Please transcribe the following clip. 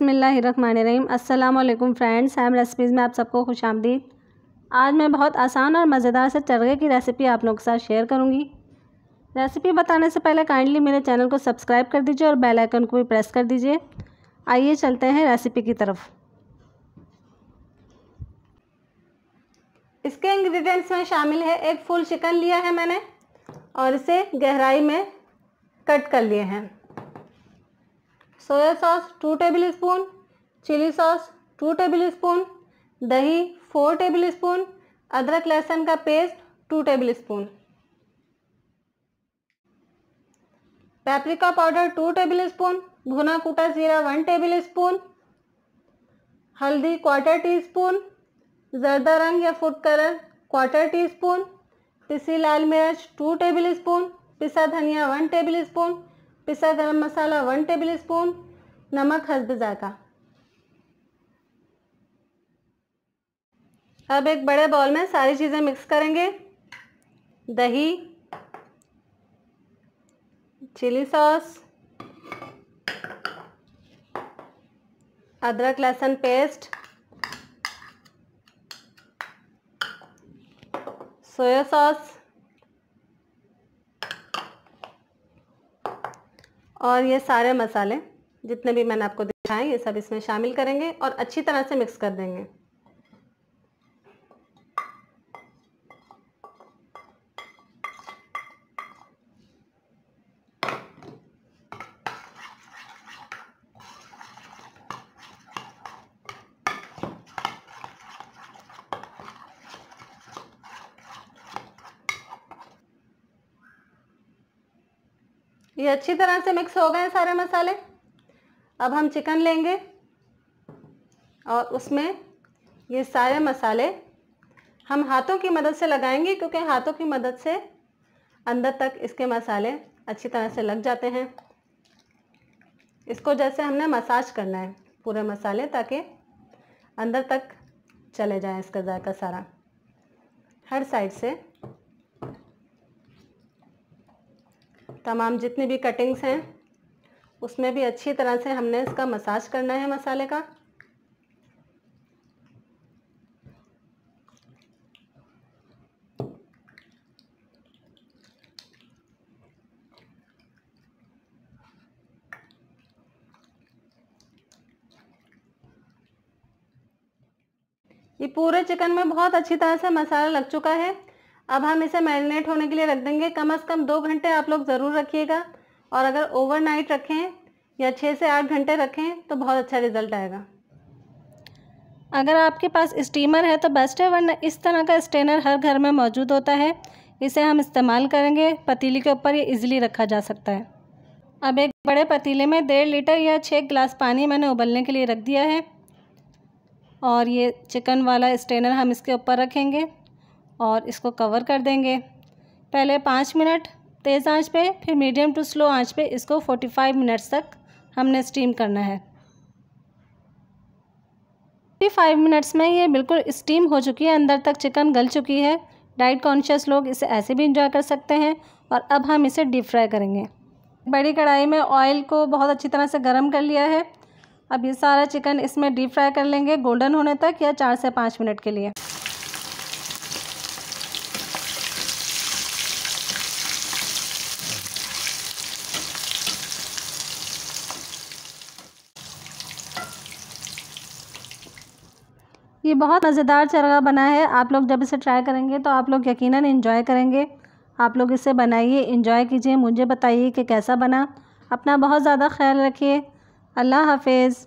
बिस्मिल्लाहिर्रहमानिर्रहीम। अस्सलाम वालेकुम फ्रेंड्स, हैम रेसिपीज़ में आप सबको खुशामदीद। आज मैं बहुत आसान और मज़ेदार से चरगे की रेसिपी आप लोगों के साथ शेयर करूंगी। रेसिपी बताने से पहले काइंडली मेरे चैनल को सब्सक्राइब कर दीजिए और बेल आइकन को भी प्रेस कर दीजिए। आइए चलते हैं रेसिपी की तरफ। इसके इंग्रेडिएंट्स में शामिल है एक फुल चिकन लिया है मैंने और इसे गहराई में कट कर लिए हैं। Soya sauce 2 tablespoon, chilli sauce 2 tablespoon, दही 4 टेबल स्पून, अदरक लहसुन का paste 2 tablespoon, paprika powder 2 tablespoon, भुना कूटा जीरा 1 टेबल स्पून, हल्दी 1/4 टीस्पून, जर्दा रंग या फूड कलर 1/4 टीस्पून, पिसी लाल मिर्च 2 टेबल स्पून, पिसा धनिया 1 टेबल स्पून, पिसा गरम मसाला 1 टेबल स्पून, नमक हस्ब जायका। अब एक बड़े बाउल में सारी चीज़ें मिक्स करेंगे। दही, चिली सॉस, अदरक लहसुन पेस्ट, सोया सॉस और ये सारे मसाले जितने भी मैंने आपको दिखाए ये सब इसमें शामिल करेंगे और अच्छी तरह से मिक्स कर देंगे। ये अच्छी तरह से मिक्स हो गए सारे मसाले। अब हम चिकन लेंगे और उसमें ये सारे मसाले हम हाथों की मदद से लगाएंगे, क्योंकि हाथों की मदद से अंदर तक इसके मसाले अच्छी तरह से लग जाते हैं। इसको जैसे हमने मसाज करना है पूरे मसाले, ताकि अंदर तक चले जाए इसका जायका सारा, हर साइड से तमाम जितनी भी कटिंग्स हैं उसमें भी अच्छी तरह से हमने इसका मसाज करना है मसाले का। ये पूरे चिकन में बहुत अच्छी तरह से मसाला लग चुका है। अब हम इसे मैरिनेट होने के लिए रख देंगे। कम से कम 2 घंटे आप लोग ज़रूर रखिएगा, और अगर ओवरनाइट रखें या 6 से 8 घंटे रखें तो बहुत अच्छा रिज़ल्ट आएगा। अगर आपके पास स्टीमर है तो बेस्ट है, वरना इस तरह का स्ट्रेनर हर घर में मौजूद होता है। इसे हम इस्तेमाल करेंगे। पतीली के ऊपर ये इजीली रखा जा सकता है। अब एक बड़े पतीले में 1.5 लीटर या 6 गिलास पानी मैंने उबलने के लिए रख दिया है, और ये चिकन वाला स्ट्रेनर हम इसके ऊपर रखेंगे और इसको कवर कर देंगे। पहले 5 मिनट तेज़ आंच पे, फिर मीडियम टू स्लो आंच पे इसको 45 मिनट्स तक हमने स्टीम करना है। 45 मिनट्स में ये बिल्कुल स्टीम हो चुकी है, अंदर तक चिकन गल चुकी है। डाइट कॉन्शियस लोग इसे ऐसे भी इंजॉय कर सकते हैं। और अब हम इसे डीप फ्राई करेंगे। बड़ी कढ़ाई में ऑयल को बहुत अच्छी तरह से गर्म कर लिया है। अब ये सारा चिकन इसमें डीप फ्राई कर लेंगे गोल्डन होने तक, या 4 से 5 मिनट के लिए। ये बहुत मज़ेदार चरगा बना है। आप लोग जब इसे ट्राई करेंगे तो आप लोग यकीनन एंजॉय करेंगे। आप लोग इसे बनाइए, एंजॉय कीजिए, मुझे बताइए कि कैसा बना। अपना बहुत ज़्यादा ख्याल रखिए। अल्लाह हाफिज़।